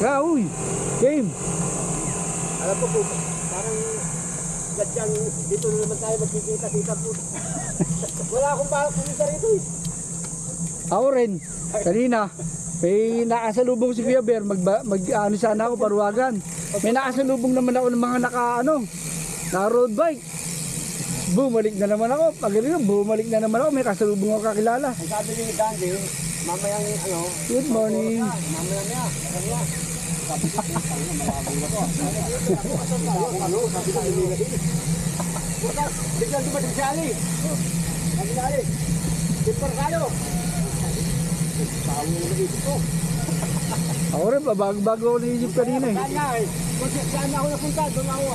Uy. Game. Alam ko po, parang gadyang dito na naman tayo magkikita-kita po. Wala akong balak pumunta rito eh. Ako rin. Kanina. May nakasalubong si Kuya Bear. Ano sana ako, paruwagan. May nakasalubong naman ako ng mga na road bike. Bumalik na naman ako. Pagaling bumalik na naman ako. May kasalubong ako kakilala. Ang sabi ni Dandy, mamayang Good morning. Mamaya. Sabi ko, malabo na to. Sabi ko, biglang dumating si Ali. Sabi ni Ali, Timper kayo. Bago na isip ko. Ako rin, bago ako naisip kanina eh. Saan na ako napunta? Doon ako.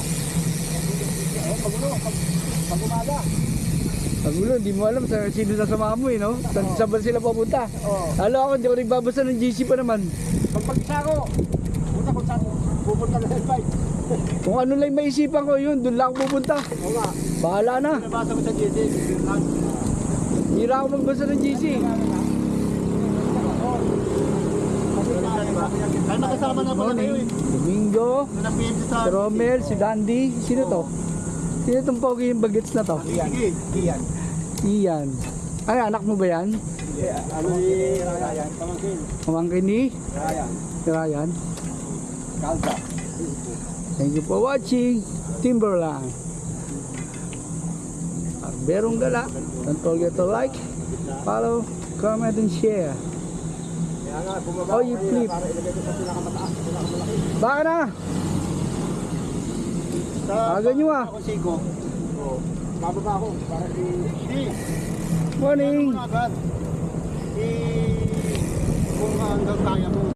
Pag umaga. Pagulo, hindi mo alam sino sasama mo eh, no? Saan ba sila papunta? Alam ako, hindi ako nagbabasa ng GC pa naman. Pagpagisa ko, punta ko saan pupunta na sa bike. Kung ano lang maisipan ko yun, doon lang ako pupunta. Oo nga. Bahala na. Nabasa ko sa GC. Hira ako magbasa ng GC. Ay, nakasama na pala kayo eh. Domingo, si Romel, si Dandy. Sino to? Sino itong pogi yung bagets na to? Iyan. Iyan. Ay, anak mo ba yan? Ano ni Ryan? Pamangkin. Pamangkin ni Ryan. Ryan. Kalsa. Thank you for watching Timberland. Berong Gala. Don't forget to like, follow, comment, and share. Kaya nga, bumaba Oh, you flip. para ilagay ko sa pinakamataas, pinakamalaki. Baka na! Aga nyo ah. Ako sigo. Bababa ako para Morning! agad. Kung hanggang kaya ko.